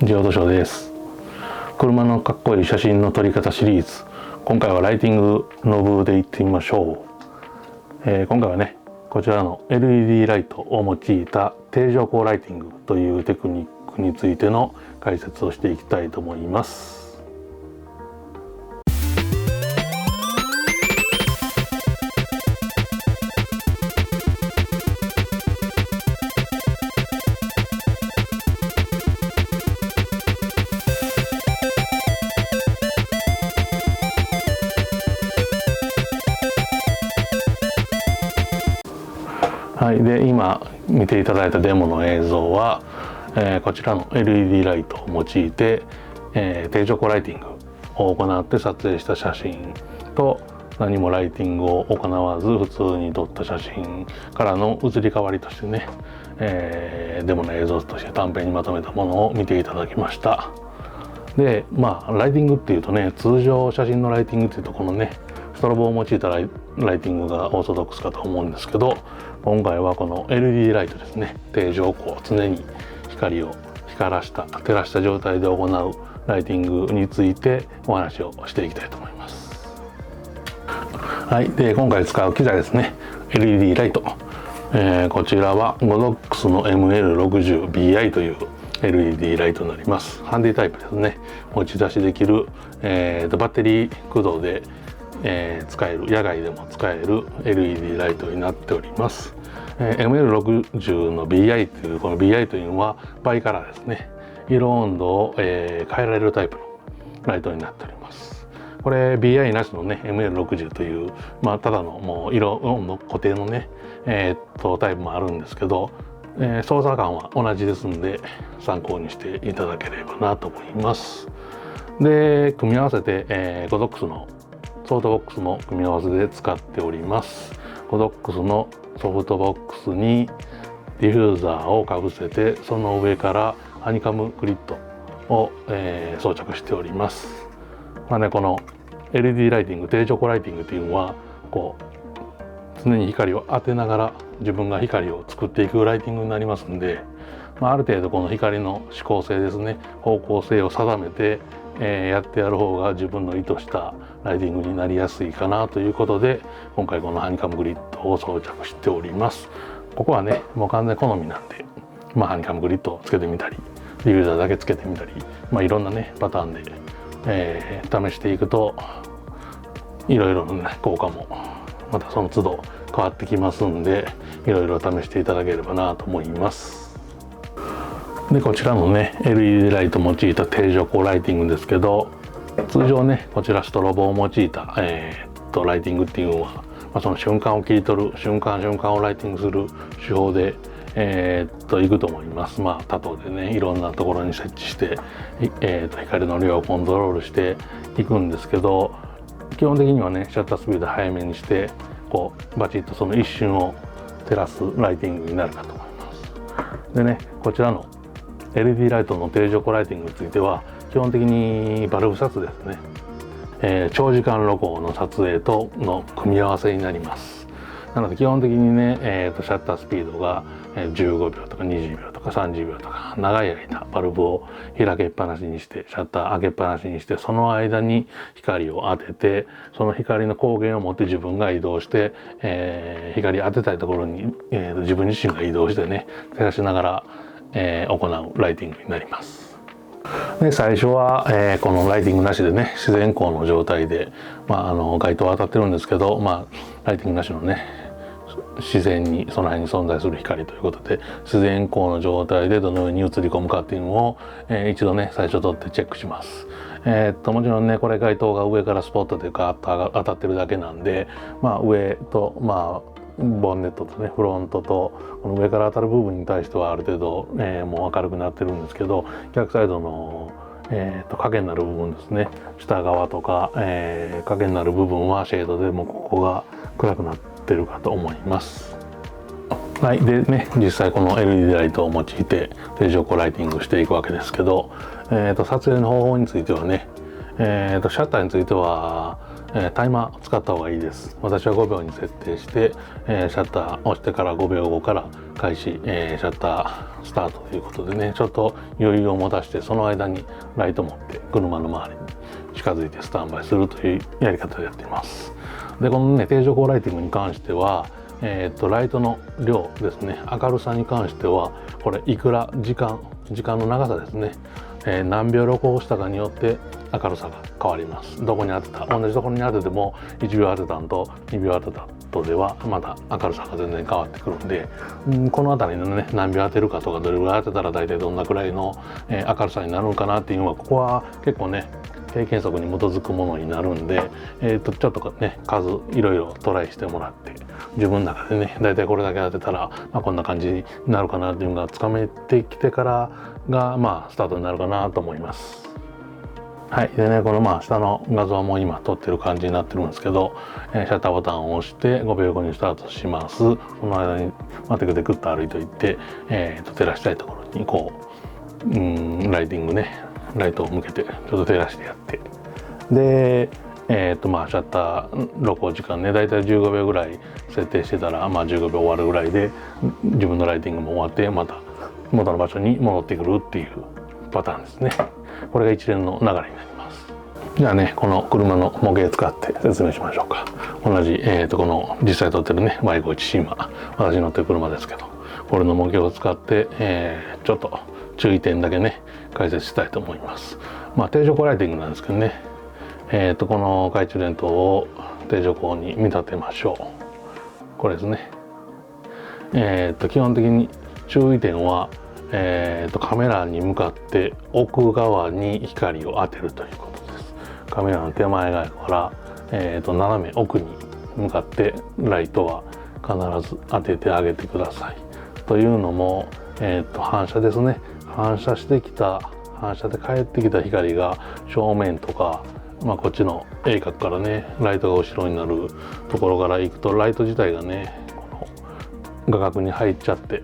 ジオドショーです。車のかっこいい写真の撮り方シリーズ、今回はライティングの部でいってみましょう。今回はね、こちらの LED ライトを用いた定常光ライティングというテクニックについての解説をしていきたいと思います。はい、で今見ていただいたデモの映像は、こちらの LED ライトを用いて、定常光ライティングを行って撮影した写真と、何もライティングを行わず普通に撮った写真からの移り変わりとしてね、デモの映像として短編にまとめたものを見ていただきました。でライティングっていうとね、通常写真のライティングっていうとこのねストロボを用いたライティングがオーソドックスかと思うんですけど、今回はこの LED ライトですね、定常光、常に光を照らした状態で行うライティングについてお話をしていきたいと思います。はい、で今回使う機材ですね、 LED ライト、こちらは Godox の ML60BI という LED ライトになります。ハンディタイプですね。持ち出しできる、バッテリー駆動で使える、野外でも使える LED ライトになっております。ML60 の BI という、この BI というのはバイカラーですね。色温度を、変えられるタイプのライトになっております。これ BI なしのね ML60 という、ただのもう色温度固定のね、タイプもあるんですけど、操作感は同じですので参考にしていただければなと思います。で組み合わせて、Godox のソフトボックスも組み合わせで使っております。Godox のソフトボックスにディフューザーをかぶせて、その上からハニカムグリッドを、装着しております。この LED ライティング、定常光ライティングというのは常に光を当てながら自分が光を作っていくライティングになりますんで、ある程度この光の指向性ですね、方向性を定めて、やってやる方が自分の意図したライティングになりやすいかなということで、今回このハニカムグリッドを装着しております。ここはねもう完全好みなんで、ハニカムグリッドをつけてみたり、ディフューザーだけつけてみたり、いろんなねパターンで、試していくといろいろな、ね、効果もまたその都度変わってきますんで、いろいろ試していただければなと思います。でこちらのね LED ライトを用いた定常光ライティングですけど、通常ねこちらストロボを用いた、ライティングっていうのは、その瞬間を切り取る、瞬間をライティングする手法でいくと思います。他とでねいろんなところに設置して、光の量をコントロールしていくんですけど、基本的にはねシャッタースピード早めにしてバチッとその一瞬を照らすライティングになるかと思います。でねこちらの LED ライトの定常光ライティングについては基本的にバルブ撮影ですね、長時間露光の撮影との組み合わせになります。なので基本的にね、シャッタースピードが15秒とか20秒とか30秒とか長い間バルブを開けっぱなしにして、シャッター開けっぱなしにして、その間に光を当てて、その光の光源を持って自分が移動して、光当てたいところに、自分自身が移動してね照らしながら、行うライティングになります。で最初は、このライティングなしでね自然光の状態で、街灯は当たってるんですけど、ライティングなしのね自然にその辺に存在する光ということで、自然光の状態でどのように映り込むかっていうのを、一度ね最初撮ってチェックします。もちろんねこれ街灯が上からスポットでガーッと当たってるだけなんで、上とボンネットとねフロントとこの上から当たる部分に対してはある程度、もう明るくなってるんですけど、逆サイドの影になる部分ですね、下側とか、影になる部分はシェードでもうここが暗くなってるかと思います。はい、でね実際この LED ライトを用いて定常光ライティングしていくわけですけど、撮影の方法についてはね、シャッターについては、タイマー使った方がいいです。私は5秒に設定して、シャッター押してから5秒後から開始、シャッタースタートということでね、ちょっと余裕を持たして、その間にライト持って車の周りに近づいてスタンバイするというやり方でやっています。でこのね定常光ライティングに関しては、ライトの量ですね、明るさに関してはこれいくら時間の長さですね、何秒露光したかによって明るさが変わります。どこに当てた、同じところに当てても1秒当てたんと2秒当てたとではまた明るさが全然変わってくるんで、この辺りのね何秒当てるかとかどれぐらい当てたら大体どんなくらいの、明るさになるのかなっていうのは、ここは結構ね経験則に基づくものになるんで、ちょっとね数いろいろトライしてもらって、自分の中でね大体これだけ当てたら、こんな感じになるかなっていうのがつかめてきてからがスタートになるかなと思います。はい、でねこの下の画像も今撮ってる感じになってるんですけど、シャッターボタンを押して5秒後にスタートします。その間にテクテクっと歩いていって、照らしたいところにこうライティングね、ライトを向けてちょっと照らしてやって、でシャッター露光時間ねだいたい15秒ぐらい設定してたら、15秒終わるぐらいで自分のライティングも終わって、また元の場所に戻ってくるっていうパターンですね。これが一連の流れになります。じゃあねこの車の模型使って説明しましょうか。同じ、この実際撮ってるね Y51 シーマ、私乗ってる車ですけど、これの模型を使って、ちょっと注意点だけね解説したいと思います。定常光ライティングなんですけどね、この懐中電灯を定常光に見立てましょう。これですね。基本的に注意点は、カメラに向かって奥側に光を当てるということです。カメラの手前側から、斜め奥に向かってライトは必ず当ててあげてください。というのも、反射ですね。反射で返ってきた光が正面とか、こっちの鋭角からねライトが後ろになるところから行くと、ライト自体がねこの画角に入っちゃって、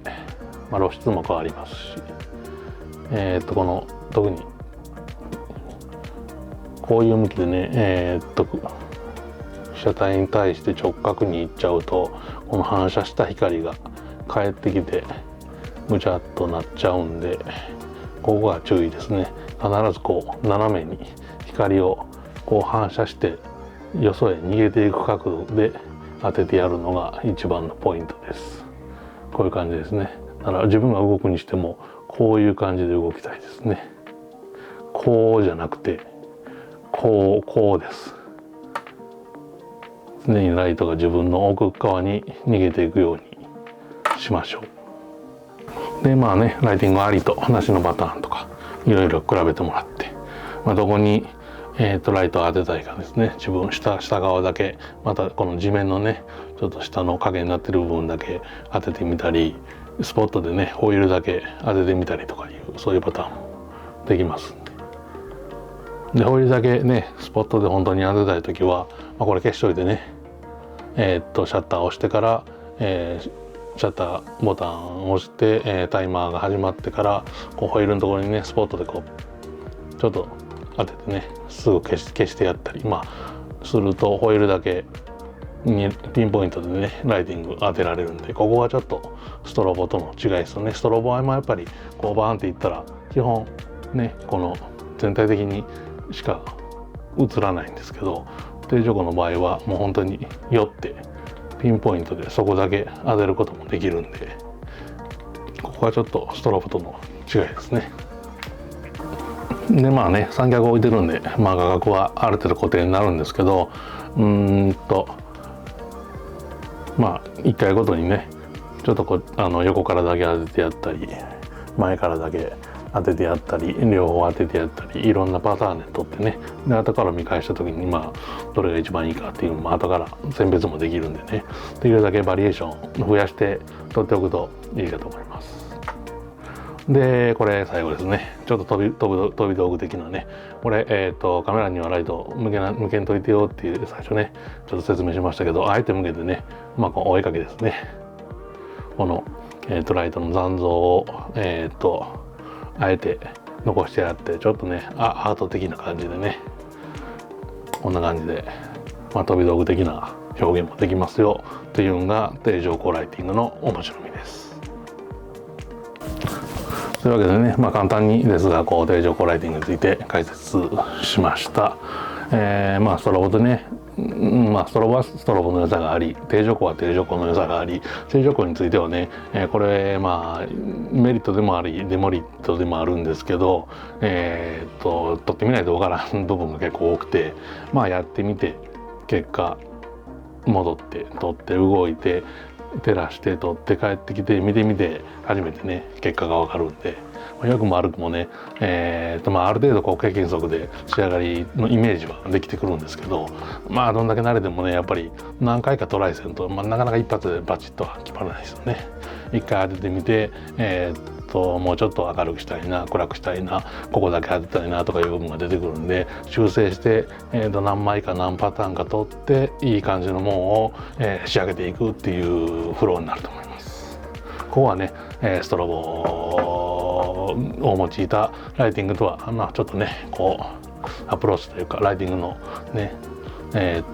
露出も変わりますし、この特にこういう向きでね、車体に対して直角に行っちゃうと、この反射した光が返ってきてぐちゃっとなっちゃうんで、ここが注意ですね。必ずこう斜めに光をこう反射してよそへ逃げていく角度で当ててやるのが一番のポイントです。こういう感じですね。だから自分が動くにしてもこういう感じで動きたいですね。こうじゃなくてこうです。常にライトが自分の奥側に逃げていくようにしましょう。でライティングありとなしのパターンとかいろいろ比べてもらって、どこにライトを当てたいかですね。自分下側だけ、またこの地面のねちょっと下の影になってる部分だけ当ててみたり、スポットでねホイールだけ当ててみたりとかいう、そういうパターンもできますんで。でホイールだけねスポットで本当に当てたい時は、これ消しといてね、シャッターを押してから、シャッターボタンを押して、タイマーが始まってからこうホイールのところにねスポットでこうちょっと当ててねすぐ消してやったりすると、ホイールだけにピンポイントでねライティング当てられるんで、ここはちょっとストロボとの違いですよね。ストロボはやっぱりこうバーンっていったら基本ねこの全体的にしか映らないんですけど、定常光の場合はもう本当に寄ってピンポイントでそこだけ当てることもできるんで、ここはちょっとストロボとの違いですね。で三脚置いてるんで、画角はある程度固定になるんですけど、1回ごとにねちょっと横からだけ当ててやったり、前からだけ当ててやったり、両方当ててやったり、いろんなパターンで撮ってね、で後から見返した時にどれが一番いいかっていうのも後から選別もできるんでね、できるだけバリエーション増やして撮っておくといいかと思います。でこれ最後ですね。ちょっと飛び道具的なね、これ、カメラにはライト向けんといてよっていう最初ねちょっと説明しましたけど、あえて向けてねこのお絵かきですね。この、ライトの残像をあえて残してあって、ちょっとねアート的な感じでねこんな感じで、飛び道具的な表現もできますよっていうのが定常光ライティングの面白みです。というわけでね、簡単にですが定常光ライティングについて解説しました。ストロボでね、ストロボはストロボの良さがあり、定常光は定常光の良さがあり、定常光についてはね、これメリットでもありデメリットでもあるんですけど、撮ってみないとわからん部分が結構多くて、やってみて結果戻って撮って動いて照らして撮って帰ってきて見てみて初めてね結果がわかるんで、良くも悪くもね、ある程度経験則で仕上がりのイメージはできてくるんですけど、どんだけ慣れてもねやっぱり何回かトライせんと、なかなか一発でバチッとは決まらないですよね。一回当ててみて、もうちょっと明るくしたいな、暗くしたいな、ここだけ当てたいなとかいう部分が出てくるんで、修正して、何枚か何パターンか取っていい感じのものを、仕上げていくっていうフローになると思います。ここはね、ストロボを用いたライティングとはちょっとねアプローチというかライティングのね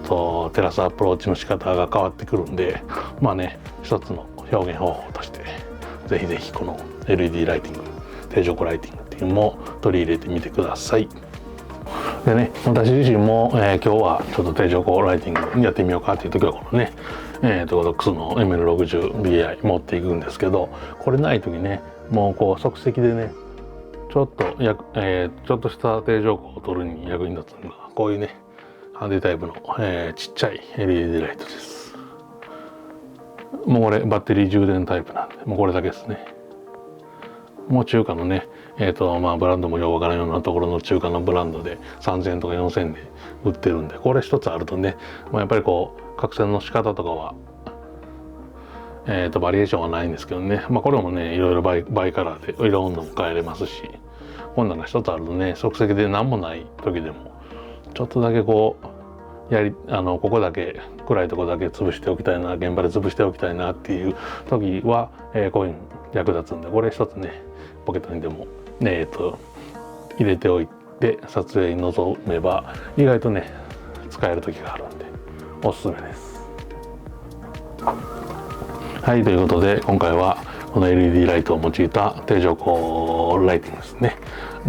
照らすアプローチの仕方が変わってくるんで、一つの表現方法としてぜひぜひこの LED ライティング、定常光ライティングっていうのも取り入れてみてください。でね、私自身も、今日はちょっと定常光ライティングやってみようかっていう時はこのねドックスの ML60BI 持っていくんですけど、これない時ねもう即席でねちょっとした定常光を取るに役に立つのがこういうねハンディタイプの、ちっちゃい LED ライトです。もうこれバッテリー充電タイプなんでもうこれだけですね。もう中華のねブランドもようわからんようなところの中華のブランドで3000円とか4000円で売ってるんで、これ一つあるとね、やっぱり角栓の仕方とかはバリエーションはないんですけどね、これもねいろいろバイカラーで色温度も変えれますし、こんなの一つあるとね即席で何もない時でもちょっとだけここだけ暗いとこだけ潰しておきたいな、現場で潰しておきたいなっていう時は、こういうの役立つんで、これ一つねポケットにでも入れておいて撮影に臨めば意外とね使える時があるんでおすすめです。はい、ということで今回はこの LED ライトを用いた定常光ライティングですね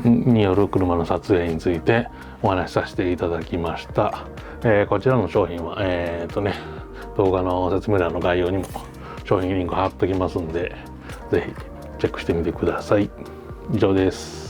による車の撮影についてお話しさせていただきました。こちらの商品は動画の説明欄の概要にも商品リンク貼っときますんでぜひチェックしてみてください。以上です。